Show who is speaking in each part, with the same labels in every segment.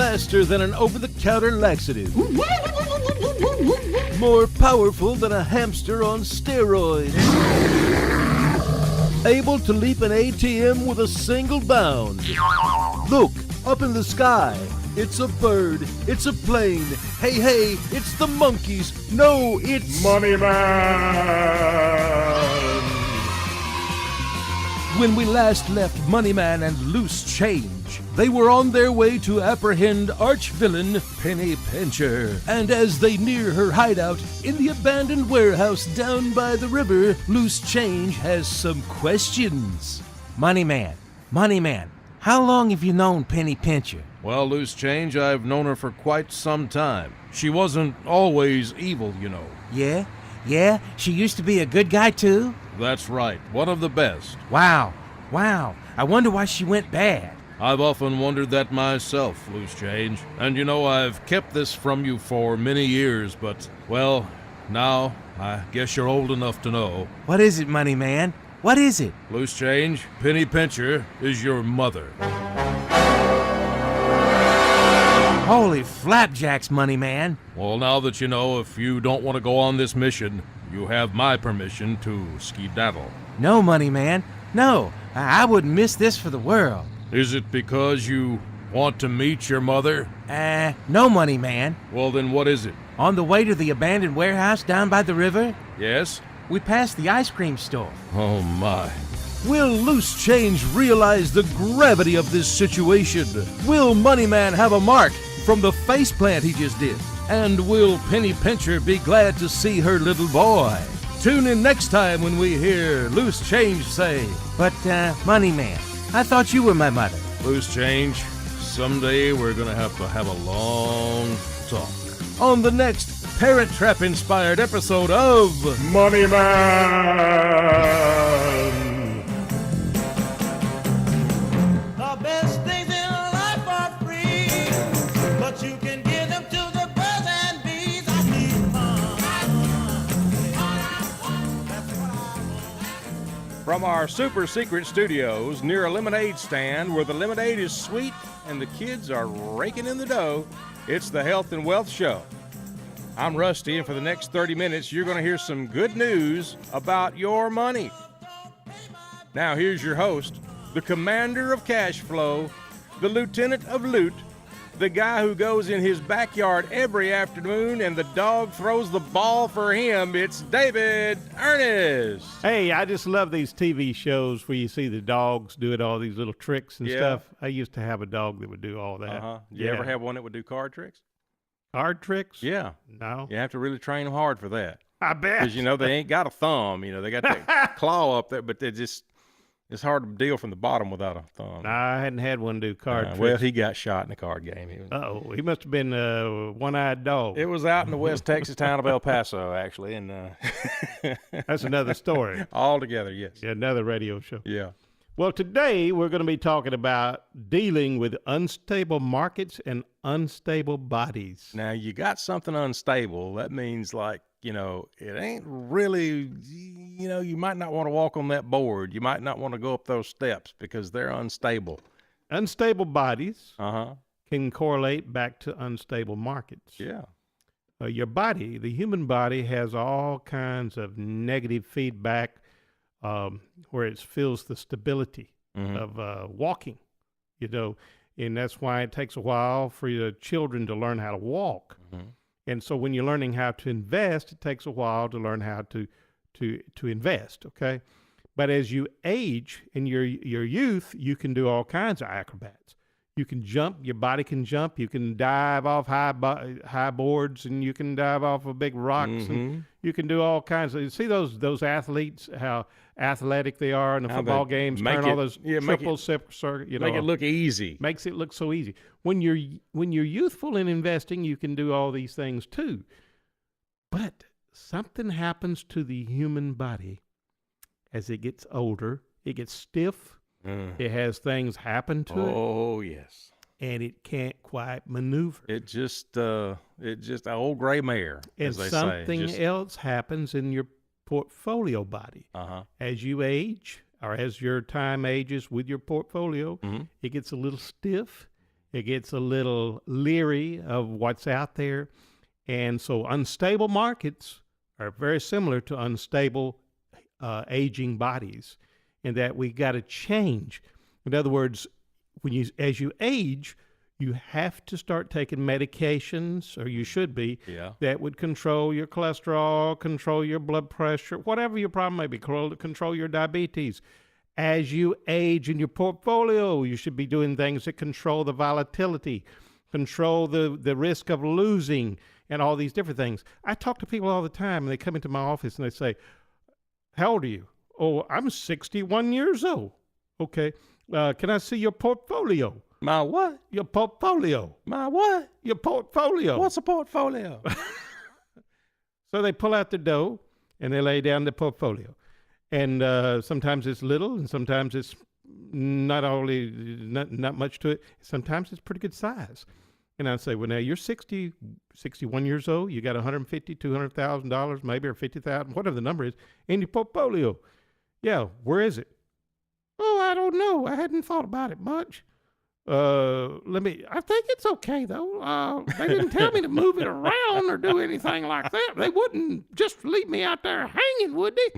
Speaker 1: faster than an over-the-counter laxative. More powerful than a hamster on steroids. Able to leap an ATM with a single bound. Look, up in the sky. It's a bird. It's a plane. Hey, hey, it's the monkeys. No, it's...
Speaker 2: Money Man!
Speaker 1: When we last left Moneyman and Loose Change, they were on their way to apprehend arch-villain Penny Pincher. And as they near her hideout in the abandoned warehouse down by the river, Loose Change has some questions.
Speaker 3: Moneyman, how long have you known Penny Pincher?
Speaker 1: Well, Loose Change, I've known her for quite some time. She wasn't always evil, you know.
Speaker 3: Yeah? She used to be a good guy, too?
Speaker 1: That's right, one of the best.
Speaker 3: Wow. I wonder why she went bad.
Speaker 1: I've often wondered that myself, Loose Change. And you know, I've kept this from you for many years, but, well, now I guess you're old enough to know.
Speaker 3: What is it, Moneyman? What is it?
Speaker 1: Loose Change, Penny Pincher is your mother.
Speaker 3: Holy flapjacks, Moneyman.
Speaker 1: Well, now that you know, if you don't want to go on this mission, you have my permission to skedaddle.
Speaker 3: No, Moneyman. No, I wouldn't miss this for the world.
Speaker 1: Is it because you want to meet your mother?
Speaker 3: No, Moneyman.
Speaker 1: Well, then what is it?
Speaker 3: On the way to the abandoned warehouse down by the river,
Speaker 1: Yes?
Speaker 3: we passed the ice cream store.
Speaker 1: Oh, my. Will Loose Change realize the gravity of this situation? Will Moneyman have a mark from the faceplant he just did? And will Penny Pincher be glad to see her little boy? Tune in next time when we hear Loose Change say,
Speaker 3: But, Moneyman, I thought you were my mother.
Speaker 1: Loose Change, someday we're gonna have a long talk. On the next Parrot Trap inspired episode of
Speaker 2: Money Man!
Speaker 4: The best things in life are free, but you can give them to the birds and bees. I need
Speaker 1: From our super secret studios near a lemonade stand where the lemonade is sweet and the kids are raking in the dough, it's the Health and Wealth Show. I'm Rusty, and for the next 30 minutes, you're going to hear some good news about your money. Now, here's your host, the commander of cash flow, the lieutenant of loot, the guy who goes in his backyard every afternoon and the dog throws the ball for him. It's David Ernest.
Speaker 5: Hey, I just love these TV shows where you see the dogs doing all these little tricks and stuff. I used to have a dog that would do all that.
Speaker 1: Did you ever have one that would do card tricks?
Speaker 5: Card tricks?
Speaker 1: Yeah.
Speaker 5: No.
Speaker 1: You have to really train them hard for that.
Speaker 5: I bet.
Speaker 1: Because, you know, they ain't got a thumb. You know, they got that claw up there, but they just, it's hard to deal from the bottom without a thumb.
Speaker 5: No, I hadn't had one do card tricks.
Speaker 1: Well, he got shot in a card game.
Speaker 5: Uh-oh, he must have been a one-eyed dog.
Speaker 1: It was out in the West Texas town of El Paso, actually. And
Speaker 5: That's another story.
Speaker 1: Altogether, yes.
Speaker 5: Yeah, another radio show.
Speaker 1: Yeah.
Speaker 5: Well, today we're going to be talking about dealing with unstable markets and unstable bodies.
Speaker 1: Now, you got something unstable. That means, like, you know, it ain't really, you know, you might not want to walk on that board. You might not want to go up those steps because they're unstable.
Speaker 5: Unstable bodies
Speaker 1: Uh-huh.
Speaker 5: can correlate back to unstable markets.
Speaker 1: Yeah.
Speaker 5: Your body, the human body, has all kinds of negative feedback where it feels the stability of walking, you know, and that's why it takes a while for your children to learn how to walk. And so when you're learning how to invest, it takes a while to learn how to invest, okay? But as you age in your youth, you can do all kinds of acrobats. You can jump, your body can jump, you can dive off high boards, and you can dive off of big rocks, and you can do all kinds of, you see those athletes, how athletic they are in the football games, turn all those triple circle, you know.
Speaker 1: Make it look easy.
Speaker 5: Makes it look so easy. When you're youthful in investing, you can do all these things too. But something happens to the human body as it gets older. It gets stiff. It has things happen to it.
Speaker 1: Oh, yes.
Speaker 5: And it can't quite maneuver.
Speaker 1: It just an old gray mare,
Speaker 5: And
Speaker 1: as they say.
Speaker 5: something else happens in your portfolio body. As you age, or as your time ages with your portfolio, it gets a little stiff, It gets a little leery of what's out there. And so unstable markets are very similar to unstable aging bodies, in that we got to change. In other words, as you age, you have to start taking medications, or you should be, that would control your cholesterol, control your blood pressure, whatever your problem may be, control your diabetes. As you age in your portfolio, you should be doing things that control the volatility, control the risk of losing, and all these different things. I talk to people all the time, and they come into my office and they say, "How old are you?" "Oh, I'm 61 years old." "Okay. Can I see your portfolio?"
Speaker 1: My what?
Speaker 5: "Your portfolio."
Speaker 1: My what?
Speaker 5: "Your portfolio."
Speaker 1: What's a portfolio?
Speaker 5: So they pull out the dough and they lay down the portfolio. And sometimes it's little, and sometimes it's not much to it. Sometimes it's pretty good size. And I say, well, now you're 60, 61 years old. You got $150,000, $200,000 maybe, or 50,000, whatever the number is, in your portfolio. "Yeah, where is it?" "Oh, I don't know. I hadn't thought about it much. I think it's okay though. They didn't tell me to move it around or do anything like that. They wouldn't just leave me out there hanging, would they?"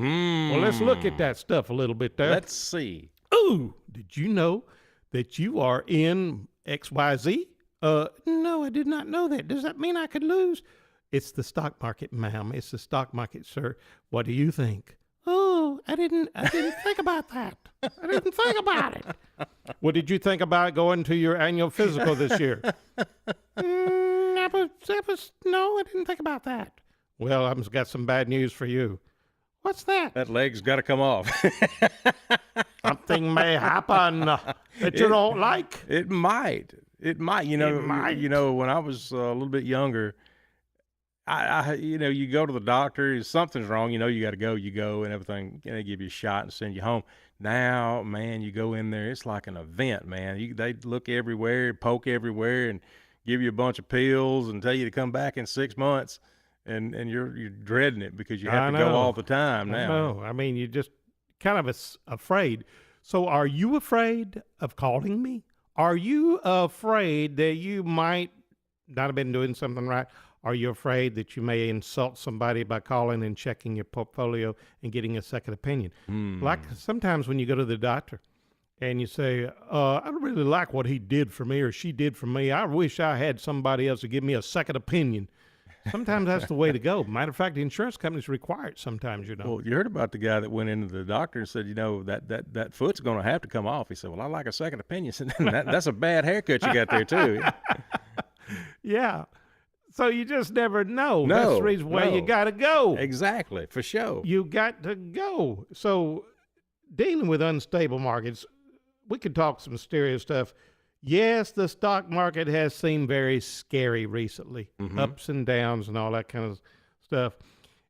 Speaker 5: Well, let's look at that stuff a little bit there.
Speaker 1: Let's see.
Speaker 5: "Ooh, did you know that you are in XYZ? No, I did not know that. Does that mean I could lose?" "It's the stock market, ma'am. It's the stock market, sir. What do you think?" "Oh, I didn't think about that. I didn't think about it." "What did you think about going to your annual physical this year?" No, I didn't think about that." "Well, I've got some bad news for you." "What's that?"
Speaker 1: That leg's got to come off.
Speaker 5: "Something may happen that you don't like."
Speaker 1: It might. It might. You know.
Speaker 5: It might.
Speaker 1: You know, when I was a little bit younger, you go to the doctor. If something's wrong, you got to go. You go and everything. They give you a shot and send you home. Now, man, you go in there. It's like an event, man. They look everywhere, poke everywhere, and give you a bunch of pills and tell you to come back in 6 months. And you're dreading it because you have to go all the time now.
Speaker 5: No, I mean, you're just kind of afraid. So are you afraid of calling me? Are you afraid that you might not have been doing something right? Are you afraid that you may insult somebody by calling and checking your portfolio and getting a second opinion? Like sometimes when you go to the doctor and you say, I don't really like what he did for me or she did for me. I wish I had somebody else to give me a second opinion. Sometimes that's the way to go. Matter of fact, the insurance companies require it sometimes,
Speaker 1: Well, you heard about the guy that went into the doctor and said, that foot's going to have to come off. He said, well, I like a second opinion. That's a bad haircut you got there, too.
Speaker 5: Yeah. So you just never know. That's the reason why you got to go.
Speaker 1: Exactly, for sure.
Speaker 5: You got to go. So dealing with unstable markets, we could talk some stereo stuff. Yes, the stock market has seemed very scary recently, ups and downs and all that kind of stuff.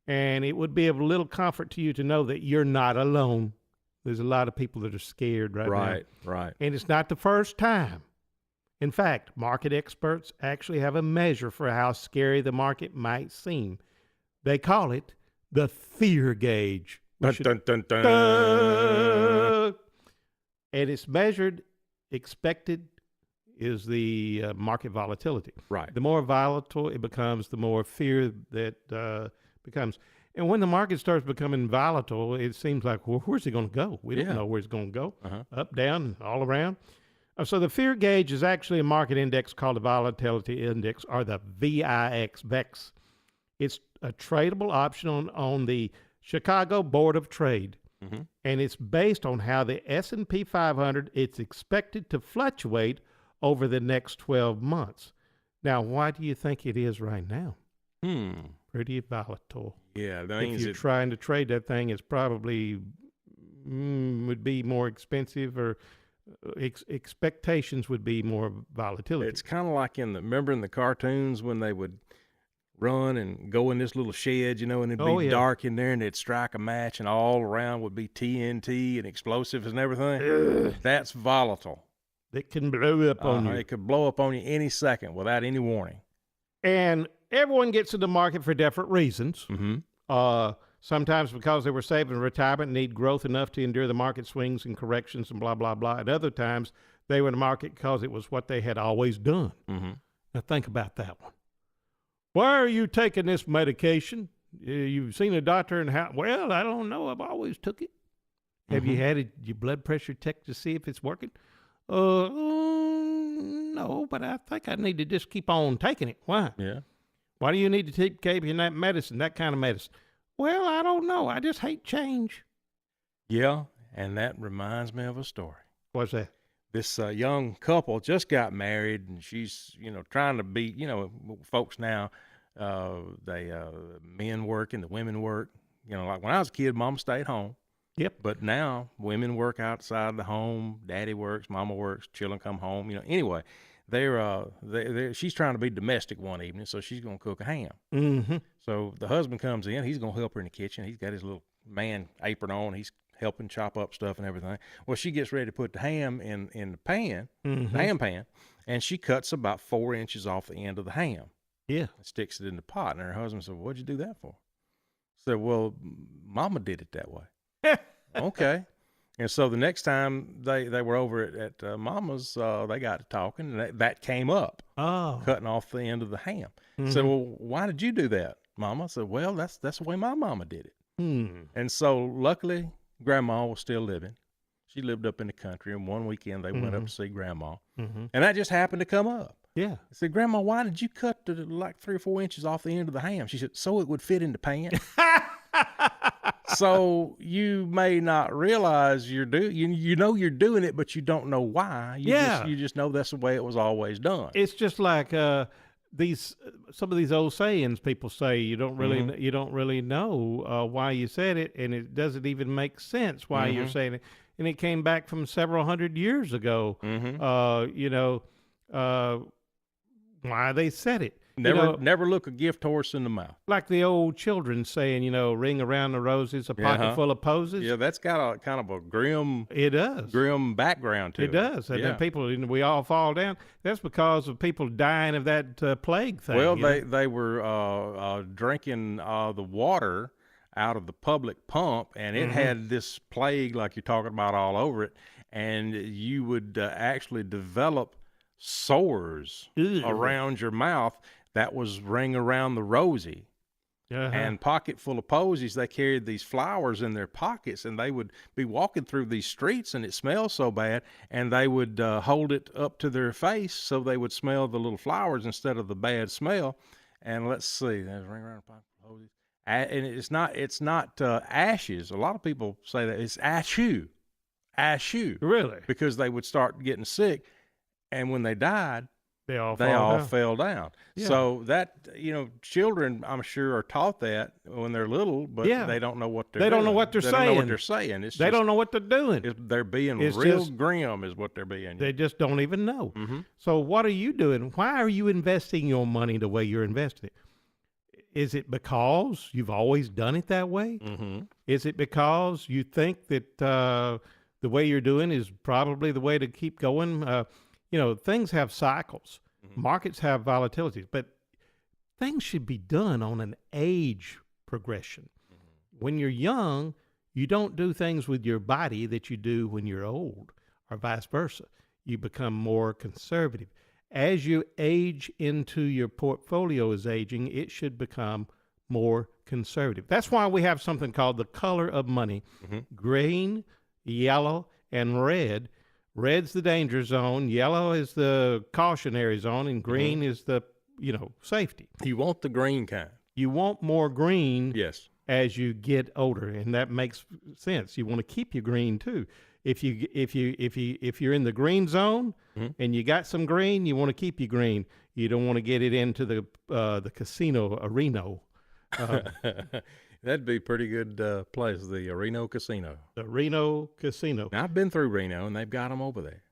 Speaker 5: And it would be of little comfort to you to know that you're not alone. There's a lot of people that are scared right now.
Speaker 1: Right.
Speaker 5: And it's not the first time. In fact, market experts actually have a measure for how scary the market might seem. They call it the fear gauge.
Speaker 1: Dun, dun, dun, dun.
Speaker 5: And it's measured, expected is the market volatility.
Speaker 1: Right.
Speaker 5: The more volatile it becomes, the more fear that becomes. And when the market starts becoming volatile, it seems like, well, where's it going to go? We don't know where it's going to go. Up, down, all around. So the fear gauge is actually a market index called the Volatility Index, or the VIX. It's a tradable option on the Chicago Board of Trade. And it's based on how the S&P 500, it's expected to fluctuate over the next 12 months. Now, why do you think it is right now? Pretty volatile.
Speaker 1: Yeah.
Speaker 5: If you're trying to trade that thing, it's probably would be more expensive, or expectations would be more volatility.
Speaker 1: It's kind of like remember in the cartoons when they would run and go in this little shed, and it'd be dark in there, and they'd strike a match, and all around would be TNT and explosives and everything. That's volatile.
Speaker 5: It can blow up on you.
Speaker 1: It could blow up on you any second without any warning.
Speaker 5: And everyone gets in the market for different reasons. Sometimes because they were saving retirement and need growth enough to endure the market swings and corrections and blah, blah, blah. At other times, They were in the market because it was what they had always done.
Speaker 1: Mm-hmm.
Speaker 5: Now think about that one. Why are you taking this medication? You've seen a doctor and how? Well, I don't know. I've always took it. Have you had your blood pressure checked to see if it's working? No, but I think I need to just keep on taking it. Why?
Speaker 1: Yeah.
Speaker 5: Why do you need to keep taking that medicine, that kind of medicine? Well, I don't know. I just hate change.
Speaker 1: Yeah, and that reminds me of a story.
Speaker 5: What's that?
Speaker 1: This young couple just got married, and she's, trying to be, folks now, men work and the women work. Like when I was a kid, mom stayed home.
Speaker 5: Yep.
Speaker 1: But now women work outside the home. Daddy works, mama works, children come home. Anyway, she's trying to be domestic one evening, so she's going to cook a ham.
Speaker 5: Mm-hmm.
Speaker 1: So the husband comes in. He's going to help her in the kitchen. He's got his little man apron on. He's helping chop up stuff and everything. Well, she gets ready to put the ham in the pan, the ham pan, and she cuts about 4 inches off the end of the ham.
Speaker 5: Yeah.
Speaker 1: And sticks it in the pot. And her husband said, "What'd you do that for?" I said, "Well, Mama did it that way." Okay. And so the next time they were over at Mama's, they got to talking, and that came up.
Speaker 5: Oh.
Speaker 1: Cutting off the end of the ham.
Speaker 5: Mm-hmm.
Speaker 1: So, well, why did you do that, Mama? I said, well, that's the way my mama did it. And so luckily, Grandma was still living. She lived up in the country, and one weekend they went up to see Grandma. And that just happened to come up.
Speaker 5: Yeah.
Speaker 1: I said, Grandma, why did you cut like 3 or 4 inches off the end of the ham? She said, so it would fit in the pan. So you may not realize you're doing you're doing it, but you don't know why. You just know that's the way it was always done.
Speaker 5: It's just like some of these old sayings people say. You don't really know why you said it, and it doesn't even make sense why you're saying it. And it came back from several hundred years ago. Why they said it.
Speaker 1: Never look a gift horse in the mouth.
Speaker 5: Like the old children saying, ring around the roses, a pocket full of posies.
Speaker 1: Yeah, that's got a kind of a grim.
Speaker 5: It does.
Speaker 1: Grim background to it.
Speaker 5: It does. And then people, we all fall down. That's because of people dying of that plague thing.
Speaker 1: Well, they were drinking the water out of the public pump, and it had this plague like you're talking about all over it, and you would actually develop sores around your mouth. That was ring around the rosy. And pocket full of posies. They carried these flowers in their pockets, and they would be walking through these streets, and it smelled so bad, and they would hold it up to their face so they would smell the little flowers instead of the bad smell. And let's see, there's ring around pocket full of posies. And it's not ashes. A lot of people say that it's ashu.
Speaker 5: Really?
Speaker 1: Because they would start getting sick, and when they died, they all fell down. Yeah. So that, children, I'm sure, are taught that when they're little, but they don't know what they're doing.
Speaker 5: They don't know what they're saying.
Speaker 1: They don't know what they're saying.
Speaker 5: They don't know what they're doing.
Speaker 1: They're being real grim is what they're being.
Speaker 5: They just don't even know. So what are you doing? Why are you investing your money the way you're investing it? Is it because you've always done it that way? Is it because you think that the way you're doing is probably the way to keep going? Things have cycles. Markets have volatilities, but things should be done on an age progression. When you're young, you don't do things with your body that you do when you're old, or vice versa. You become more conservative. As you age into your portfolio is aging, it should become more conservative. That's why we have something called the color of money. Green, yellow, and red. Red's the danger zone, yellow is the cautionary zone, and green is the, safety.
Speaker 1: You want the green kind.
Speaker 5: You want more green as you get older, and that makes sense. You want to keep your green too. If you're in the green zone and you got some green, you want to keep your green. You don't want to get it into the casino arena.
Speaker 1: That'd be a pretty good place, the Reno Casino.
Speaker 5: The Reno Casino.
Speaker 1: Now, I've been through Reno, and they've got them over there.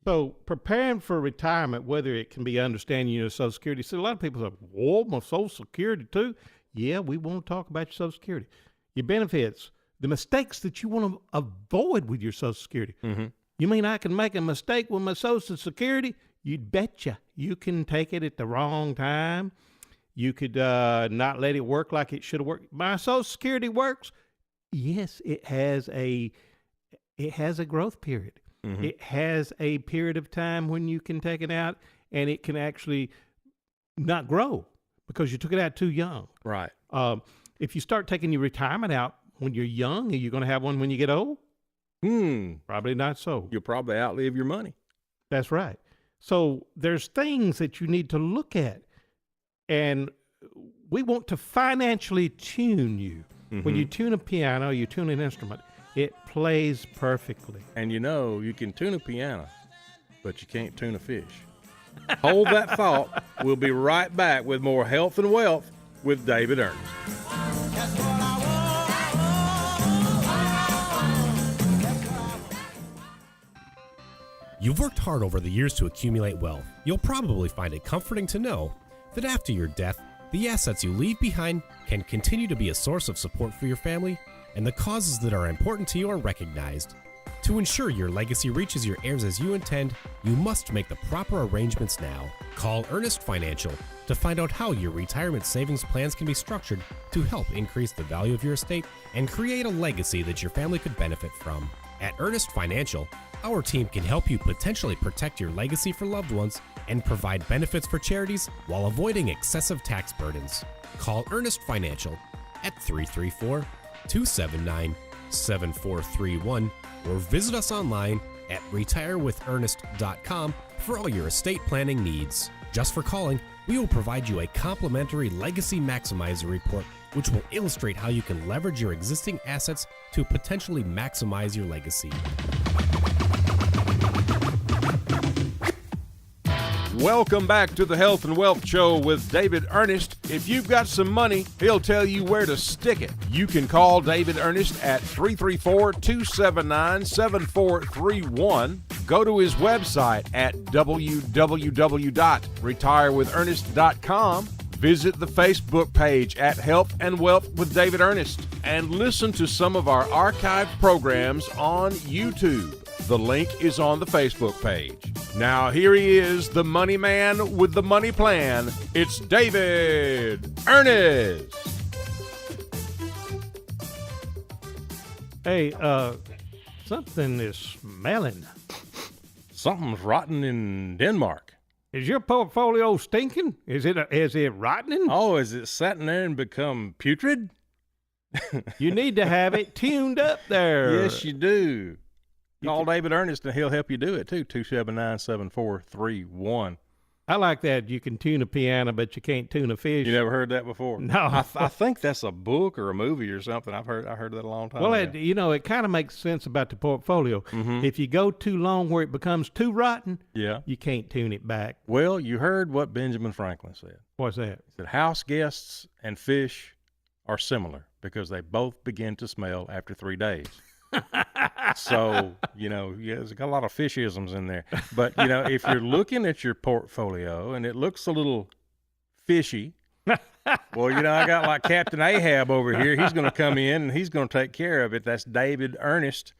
Speaker 5: So preparing for retirement, whether it can be understanding your Social Security. So a lot of people say, well, my Social Security too. Yeah, we want to talk about your Social Security. Your benefits, the mistakes that you want to avoid with your Social Security. You mean I can make a mistake with my Social Security? You'd betcha. You can take it at the wrong time. You could not let it work like it should have worked. My Social Security works. Yes, it has a growth period. It has a period of time when you can take it out, and it can actually not grow because you took it out too young.
Speaker 1: Right.
Speaker 5: If you start taking your retirement out when you're young, are you going to have one when you get old? Probably not so.
Speaker 1: You'll probably outlive your money.
Speaker 5: That's right. So there's things that you need to look at, and we want to financially tune you. When you tune a piano, you tune an instrument, it plays perfectly.
Speaker 1: And you can tune a piano, but you can't tune a fish. Hold that thought. We'll be right back with more Health and Wealth with David Ernest.
Speaker 4: That's what I want.
Speaker 2: You've worked hard over the years to accumulate wealth. You'll probably find it comforting to know that after your death, the assets you leave behind can continue to be a source of support for your family, and the causes that are important to you are recognized. To ensure your legacy reaches your heirs as you intend, you must make the proper arrangements now. Call Ernest Financial to find out how your retirement savings plans can be structured to help increase the value of your estate and create a legacy that your family could benefit from. At Ernest Financial, our team can help you potentially protect your legacy for loved ones and provide benefits for charities while avoiding excessive tax burdens. Call Ernest Financial at 334-279-7431 or visit us online at retirewithernest.com for all your estate planning needs. Just for calling, we will provide you a complimentary Legacy Maximizer report, which will illustrate how you can leverage your existing assets to potentially maximize your legacy.
Speaker 1: Welcome back to the Health and Wealth Show with David Ernest. If you've got some money, he'll tell you where to stick it. You can call David Ernest at 334-279-7431. Go to his website at www.retirewithernest.com. Visit the Facebook page at Health and Wealth with David Ernest and listen to some of our archived programs on YouTube. The link is on the Facebook page. Now here he is, the money man with the money plan. It's David Ernest.
Speaker 5: Hey, something is smelling.
Speaker 1: Something's rotten in Denmark.
Speaker 5: Is your portfolio stinking? Is it rotting?
Speaker 1: Oh, is it sitting there and become putrid?
Speaker 5: You need to have it tuned up there.
Speaker 1: Yes, you do. Call David Ernest and he'll help you do it too. 279-7431.
Speaker 5: I like that. You can tune a piano, but you can't tune a fish.
Speaker 1: You never heard that before?
Speaker 5: No.
Speaker 1: I think that's a book or a movie or something. I heard that a long time
Speaker 5: Well,
Speaker 1: ago.
Speaker 5: it kind of makes sense about the portfolio.
Speaker 1: Mm-hmm.
Speaker 5: If you go too long where it becomes too rotten,
Speaker 1: Yeah.
Speaker 5: you can't tune it back.
Speaker 1: Well, you heard what Benjamin Franklin said.
Speaker 5: What's that?
Speaker 1: He said house guests and fish are similar because they both begin to smell after 3 days. So, there's got a lot of fishisms in there. But, if you're looking at your portfolio and it looks a little fishy, well, I got like Captain Ahab over here. He's going to come in and he's going to take care of it. That's David Ernest.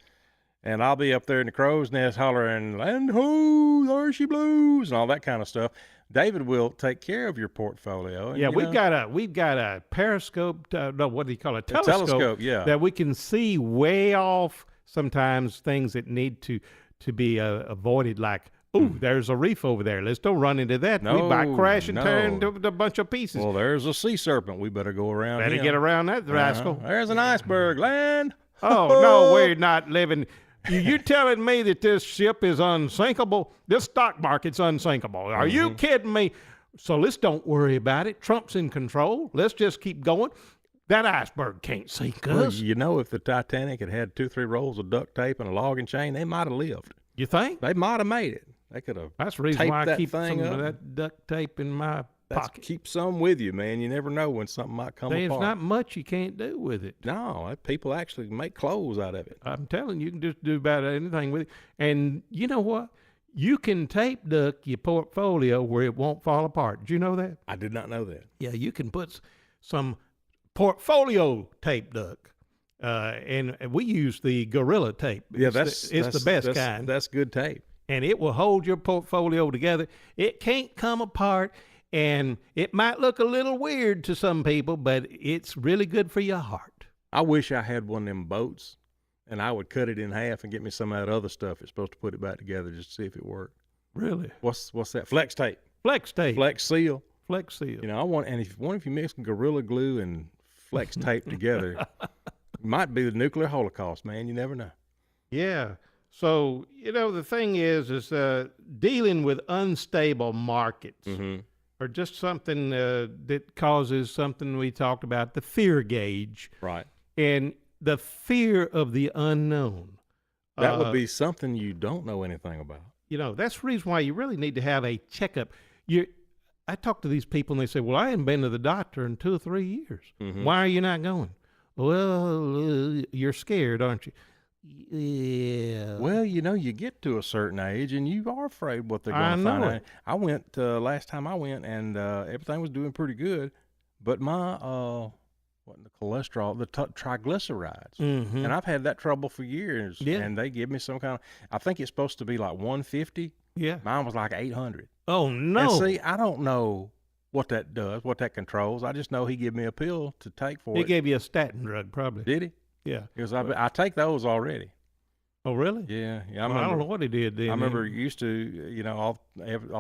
Speaker 1: And I'll be up there in the crow's nest hollering, land ho, there she blows, and all that kind of stuff. David will take care of your portfolio. And,
Speaker 5: Yeah, we've got a periscope. What do you call it?
Speaker 1: A telescope, yeah.
Speaker 5: That we can see way off. Sometimes things that need to be avoided, like there's a reef over there. Let's don't run into that. We might crash and tear into a bunch of pieces.
Speaker 1: Well, there's a sea serpent. We better go around.
Speaker 5: Better
Speaker 1: him.
Speaker 5: get around that rascal.
Speaker 1: There's an iceberg. Land.
Speaker 5: Oh no, we're not living. You telling me that this ship is unsinkable? This stock market's unsinkable. Are you kidding me? So let's don't worry about it. Trump's in control. Let's just keep going. That iceberg can't sink us.
Speaker 1: Well, if the Titanic had 2-3 rolls of duct tape and a logging chain, they might have lived.
Speaker 5: You think?
Speaker 1: They might have made it. They could have.
Speaker 5: That's the reason why I
Speaker 1: that
Speaker 5: keep
Speaker 1: thing
Speaker 5: some
Speaker 1: up.
Speaker 5: of that duct tape in my pocket.
Speaker 1: Keep some with you, man. You never know when something might come
Speaker 5: There's
Speaker 1: apart.
Speaker 5: not much you can't do with it.
Speaker 1: No, people actually make clothes out of it.
Speaker 5: I'm telling you, you can just do about anything with it. And you know what? You can tape duck your portfolio where it won't fall apart. Did you know that?
Speaker 1: I did not know that.
Speaker 5: Yeah, you can put some portfolio tape duck. And we use the Gorilla tape.
Speaker 1: Yeah,
Speaker 5: it's the best kind.
Speaker 1: That's good tape.
Speaker 5: And it will hold your portfolio together. It can't come apart, and it might look a little weird to some people, but it's really good for your heart.
Speaker 1: I wish I had one of them boats and I would cut it in half and get me some of that other stuff. It's supposed to put it back together just to see if it worked.
Speaker 5: Really?
Speaker 1: What's that? Flex tape.
Speaker 5: Flex tape.
Speaker 1: Flex seal.
Speaker 5: Flex seal.
Speaker 1: You know, if you mix Gorilla Glue and flex tape together, it might be the nuclear holocaust, man. You never know.
Speaker 5: Yeah. So, the thing is dealing with unstable markets or just something that causes something we talked about, the fear gauge.
Speaker 1: Right.
Speaker 5: And the fear of the unknown.
Speaker 1: That would be something you don't know anything about.
Speaker 5: That's the reason why you really need to have a checkup. I talk to these people and they say, well, I haven't been to the doctor in 2 or 3 years. Why are you not going? Well, you're scared, aren't you? Yeah.
Speaker 1: Well, you get to a certain age and you are afraid what they're going to find out. I went last time I went and everything was doing pretty good, but my the cholesterol, the triglycerides, and I've had that trouble for years.
Speaker 5: Yeah.
Speaker 1: And they give me some kind of, I think it's supposed to be like 150.
Speaker 5: Yeah.
Speaker 1: Mine was like 800.
Speaker 5: Oh no.
Speaker 1: And see, I don't know what that does, what that controls. I just know he gave me a pill to take for
Speaker 5: He
Speaker 1: it.
Speaker 5: gave you a statin drug, probably.
Speaker 1: Did he?
Speaker 5: Yeah.
Speaker 1: Because I take those already.
Speaker 5: Oh, really?
Speaker 1: Yeah. I
Speaker 5: Well,
Speaker 1: remember.
Speaker 5: I don't know what he did then.
Speaker 1: I remember used to, all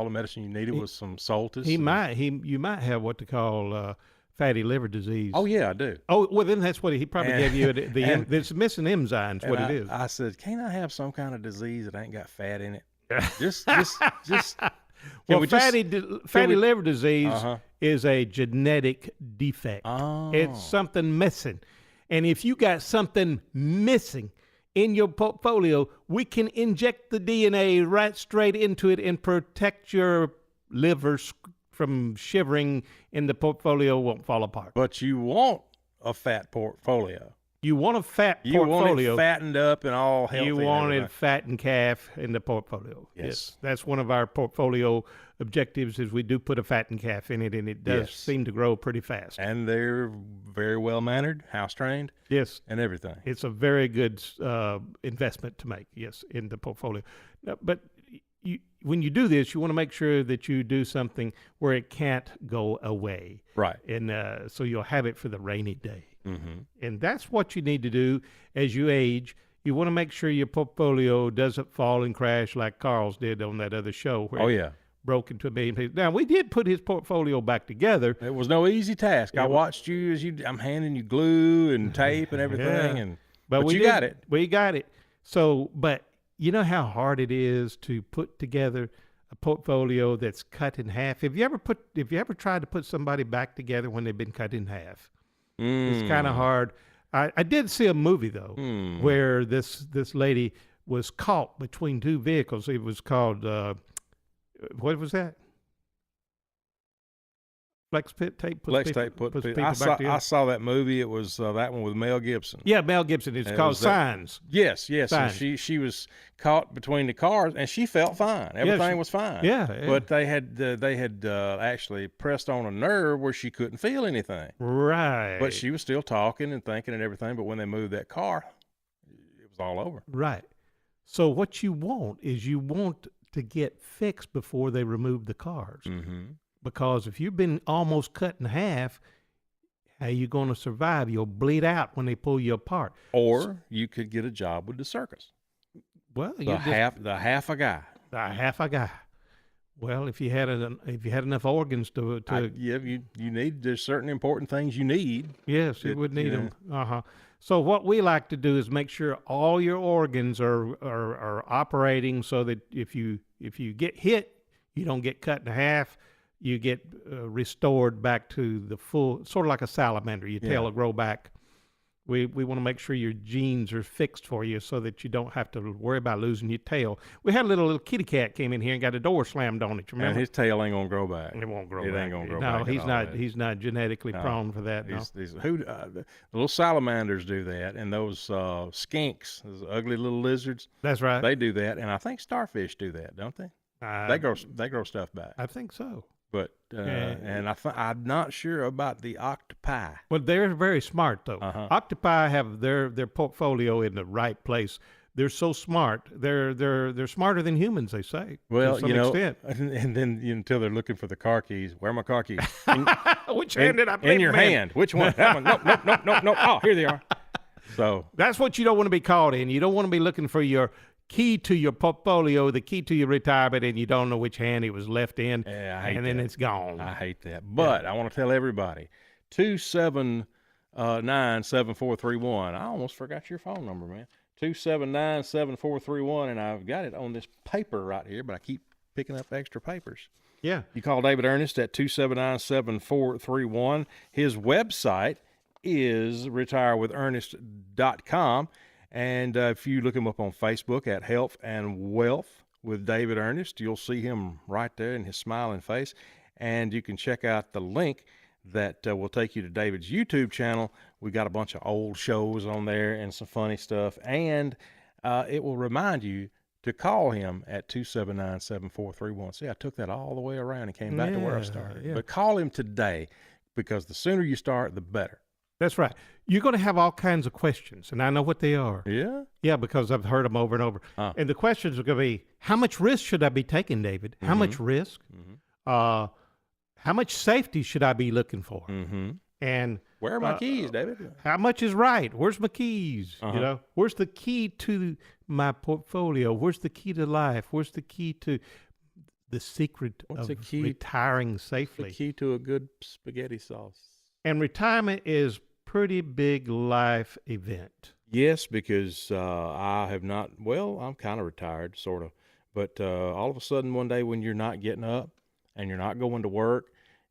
Speaker 1: the medicine you needed was some Soltis.
Speaker 5: You might have what they call fatty liver disease.
Speaker 1: Oh yeah, I do.
Speaker 5: Oh, well then that's what he probably gave you. It's missing enzymes. What
Speaker 1: And
Speaker 5: it is.
Speaker 1: I said, can't I have some kind of disease that ain't got fat in it? just.
Speaker 5: Well, fatty liver disease
Speaker 1: Uh-huh.
Speaker 5: is a genetic defect.
Speaker 1: Oh.
Speaker 5: It's something missing. And if you got something missing in your portfolio, we can inject the DNA right straight into it and protect your liver from shivering, and the portfolio won't fall apart.
Speaker 1: But you want a fat portfolio.
Speaker 5: You want a fat
Speaker 1: You
Speaker 5: portfolio.
Speaker 1: want it fattened up and all healthy.
Speaker 5: You
Speaker 1: and
Speaker 5: want
Speaker 1: everything.
Speaker 5: it fat and calf in the portfolio.
Speaker 1: Yes.
Speaker 5: That's one of our portfolio objectives is we do put a fat and calf in it, and it does
Speaker 1: Yes.
Speaker 5: seem to grow pretty fast.
Speaker 1: And they're very well mannered, house trained,
Speaker 5: Yes.
Speaker 1: and everything.
Speaker 5: It's a very good investment to make, yes, in the portfolio. But when you do this, you want to make sure that you do something where it can't go away.
Speaker 1: Right.
Speaker 5: And so you'll have it for the rainy day.
Speaker 1: Mm-hmm.
Speaker 5: And that's what you need to do as you age. You want to make sure your portfolio doesn't fall and crash like Carl's did on that other show where
Speaker 1: Oh
Speaker 5: it
Speaker 1: yeah.
Speaker 5: broke into a million pieces. Now, we did put his portfolio back together.
Speaker 1: It was no easy task. I
Speaker 5: Yeah.
Speaker 1: watched you as I'm handing you glue and tape and everything,
Speaker 5: Yeah.
Speaker 1: and
Speaker 5: But we
Speaker 1: you
Speaker 5: did-
Speaker 1: got it.
Speaker 5: We got it. So, but you know how hard it is to put together a portfolio that's cut in half? Have you ever tried to put somebody back together when they've been cut in half? It's kind of hard. I did see a movie though where this lady was caught between two vehicles. It was called what was that? Flex pit tape.
Speaker 1: Flex tape put
Speaker 5: people
Speaker 1: I
Speaker 5: back
Speaker 1: saw
Speaker 5: together.
Speaker 1: I saw that movie. It was that one with Mel Gibson.
Speaker 5: Yeah, Mel Gibson. It's
Speaker 1: It
Speaker 5: called
Speaker 1: was that-
Speaker 5: Signs.
Speaker 1: Yes. And
Speaker 5: Fine.
Speaker 1: she was caught between the cars, and she felt fine. Everything was fine.
Speaker 5: Yeah.
Speaker 1: But they had actually pressed on a nerve where she couldn't feel anything.
Speaker 5: Right.
Speaker 1: But she was still talking and thinking and everything. But when they moved that car, it was all over.
Speaker 5: Right. So what you want is you want to get fixed before they remove the cars.
Speaker 1: Mm-hmm.
Speaker 5: Because if you've been almost cut in half, how you going to survive? You'll bleed out when they pull you apart.
Speaker 1: Or you could get a job with the circus.
Speaker 5: Well,
Speaker 1: The half a guy.
Speaker 5: half a guy. Well, if you had enough organs to
Speaker 1: You need, there's certain important things you need.
Speaker 5: yes, you
Speaker 1: it-
Speaker 5: would need
Speaker 1: yeah.
Speaker 5: them. So what we like to do is make sure all your organs are operating so that if you get hit, you don't get cut in half. You get restored back to the full, sort of like a salamander. Your tail
Speaker 1: Yeah.
Speaker 5: will grow back. We want to make sure your genes are fixed for you so that you don't have to worry about losing your tail. We had a little kitty cat came in here and got a door slammed on it. You
Speaker 1: And
Speaker 5: remember?
Speaker 1: his tail ain't gonna grow back.
Speaker 5: It won't grow
Speaker 1: It
Speaker 5: back.
Speaker 1: ain't gonna grow
Speaker 5: no,
Speaker 1: back at
Speaker 5: he's
Speaker 1: all,
Speaker 5: not.
Speaker 1: man.
Speaker 5: He's not genetically
Speaker 1: No.
Speaker 5: prone for that. No.
Speaker 1: The little salamanders do that, and those skinks, those ugly little lizards,
Speaker 5: That's right.
Speaker 1: they do that, and I think starfish do that, don't they? They grow stuff back.
Speaker 5: I think so.
Speaker 1: But and I'm not sure about the octopi.
Speaker 5: Well, they're very smart though.
Speaker 1: Uh-huh.
Speaker 5: Octopi have their portfolio in the right place. They're so smart. They're smarter than humans, they say.
Speaker 1: Well,
Speaker 5: to some
Speaker 1: you know,
Speaker 5: extent.
Speaker 1: and then until they're looking for the car keys. Where are my car keys?
Speaker 5: Which hand did I
Speaker 1: in your
Speaker 5: man?
Speaker 1: hand. Which one? That one. Nope. Oh, here they are. So
Speaker 5: That's what you don't want to be caught in. You don't want to be looking for your key to your portfolio, the key to your retirement, and you don't know which hand it was left in,
Speaker 1: yeah, I hate
Speaker 5: and then
Speaker 1: that.
Speaker 5: it's gone.
Speaker 1: I hate that. But I want to tell everybody 279-7431. I almost forgot your phone number, man. 279-7431, and I've got it on this paper right here, but I keep picking up extra papers.
Speaker 5: Yeah.
Speaker 1: You call David Ernest at 279-7431. His website is retirewithernest.com. And if you look him up on Facebook at Health and Wealth with David Ernest, you'll see him right there in his smiling face. And you can check out the link that will take you to David's YouTube channel. We got a bunch of old shows on there and some funny stuff. And it will remind you to call him at 279-7431. See, I took that all the way around and came back to where I started.
Speaker 5: Yeah.
Speaker 1: But call him today, because the sooner you start, the better.
Speaker 5: That's right. You're going to have all kinds of questions, and I know what they are.
Speaker 1: Yeah?
Speaker 5: Yeah, because I've heard them over and over. And the questions are going to be, how much risk should I be taking, David? How much risk? How much safety should I be looking for? And
Speaker 1: Where are my keys, David?
Speaker 5: how much is right? Where's my keys? You know, where's the key to my portfolio? Where's the key to life? Where's the key to the secret
Speaker 1: What's
Speaker 5: of
Speaker 1: the key-
Speaker 5: retiring
Speaker 1: The
Speaker 5: safely?
Speaker 1: key to a good spaghetti sauce.
Speaker 5: And retirement is pretty big life event.
Speaker 1: Yes, because I have not, well, I'm kind of retired, sort of. But all of a sudden one day when you're not getting up and you're not going to work,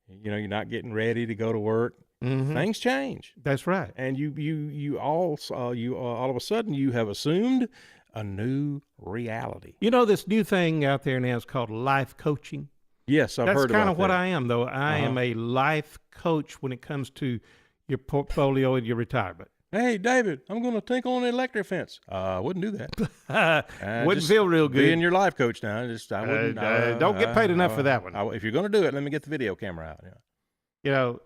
Speaker 1: you know, you're not getting ready to go to work, things change.
Speaker 5: That's right.
Speaker 1: And you all of a sudden you have assumed a new reality.
Speaker 5: You know, this new thing out there now is called life coaching.
Speaker 1: Yes, I've
Speaker 5: That's
Speaker 1: heard
Speaker 5: kind
Speaker 1: about
Speaker 5: of what
Speaker 1: that.
Speaker 5: I am, though. I am a life coach when it comes to your portfolio and your retirement.
Speaker 1: Hey, David, I'm going to tinkle on the electric fence. I wouldn't do that.
Speaker 5: Wouldn't
Speaker 1: Just
Speaker 5: feel real good.
Speaker 1: Being your life coach now, I wouldn't.
Speaker 5: Don't get paid enough for that one.
Speaker 1: If you're going to do it, let me get the video camera out. Yeah.
Speaker 5: You know,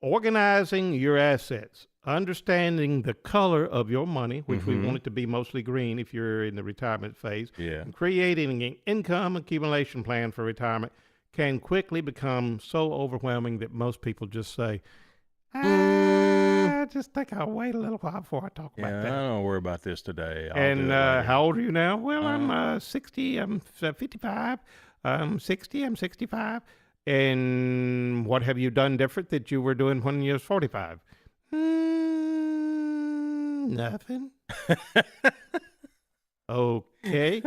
Speaker 5: organizing your assets, understanding the color of your money, which we want it to be mostly green if you're in the retirement phase,
Speaker 1: Yeah.
Speaker 5: and creating an income accumulation plan for retirement can quickly become so overwhelming that most people just say, I just think I'll wait a little while before I talk about
Speaker 1: Yeah,
Speaker 5: that.
Speaker 1: I don't worry about this today. I'll do
Speaker 5: And
Speaker 1: it later.
Speaker 5: how old are you now? Well, I'm 60, I'm 55, I'm 60, I'm 65. And what have you done different that you were doing when you was 45? Nothing. Okay.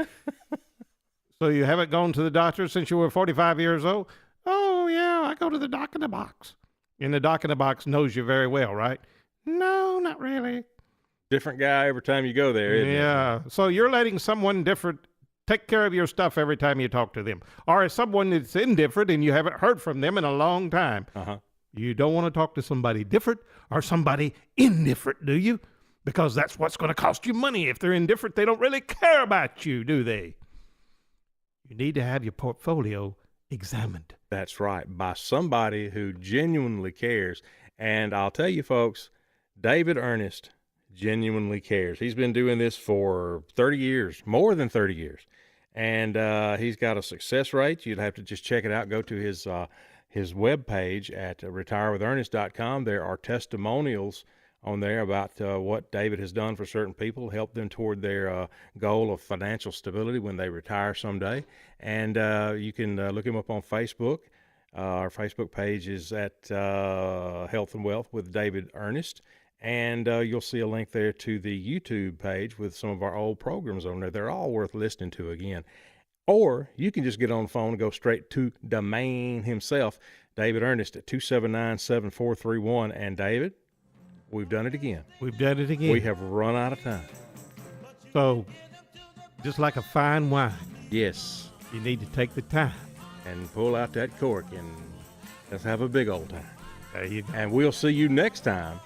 Speaker 5: So you haven't gone to the doctor since you were 45 years old? Oh, yeah, I go to the doc in the box. And the doc in the box knows you very well, right? No, not really.
Speaker 1: Different guy every time you go there, isn't it?
Speaker 5: Yeah. So you're letting someone different take care of your stuff every time you talk to them. Or someone that's indifferent and you haven't heard from them in a long time.
Speaker 1: Uh-huh.
Speaker 5: You don't want to talk to somebody different or somebody indifferent, do you? Because that's what's going to cost you money. If they're indifferent, they don't really care about you, do they? You need to have your portfolio examined.
Speaker 1: That's right, by somebody who genuinely cares. And I'll tell you, folks, David Ernest genuinely cares. He's been doing this for 30 years, more than 30 years. And he's got a success rate. You'd have to just check it out. Go to his webpage at retirewithernest.com. There are testimonials on there about what David has done for certain people, help them toward their goal of financial stability when they retire someday. And you can look him up on Facebook. Our Facebook page is at Health and Wealth with David Ernest. And you'll see a link there to the YouTube page with some of our old programs on there. They're all worth listening to again. Or you can just get on the phone and go straight to the man himself, David Ernest, at 279-7431. And David, we've done it again.
Speaker 5: We've done it again.
Speaker 1: We have run out of time.
Speaker 5: So, just like a fine wine,
Speaker 1: Yes.
Speaker 5: you need to take the time.
Speaker 1: And pull out that cork and let's have a big old time.
Speaker 5: There you go.
Speaker 1: And we'll see you next time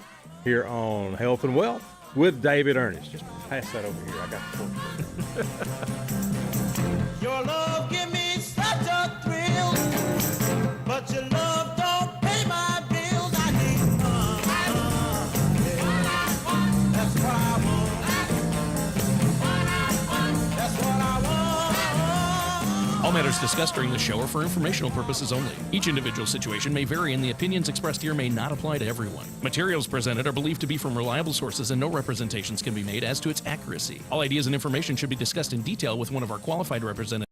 Speaker 1: here on Health and Wealth with David Ernest. Just pass that over here. I got the cork.
Speaker 4: Your love give me such a thrill, but your love don't pay my bills. I need that's what I want. That's what I want.
Speaker 6: All matters Opinions discussed during the show are for informational purposes only. Each individual situation may vary, and the opinions expressed here may not apply to everyone. Materials presented are believed to be from reliable sources, and no representations can be made as to its accuracy. All ideas and information should be discussed in detail with one of our qualified representatives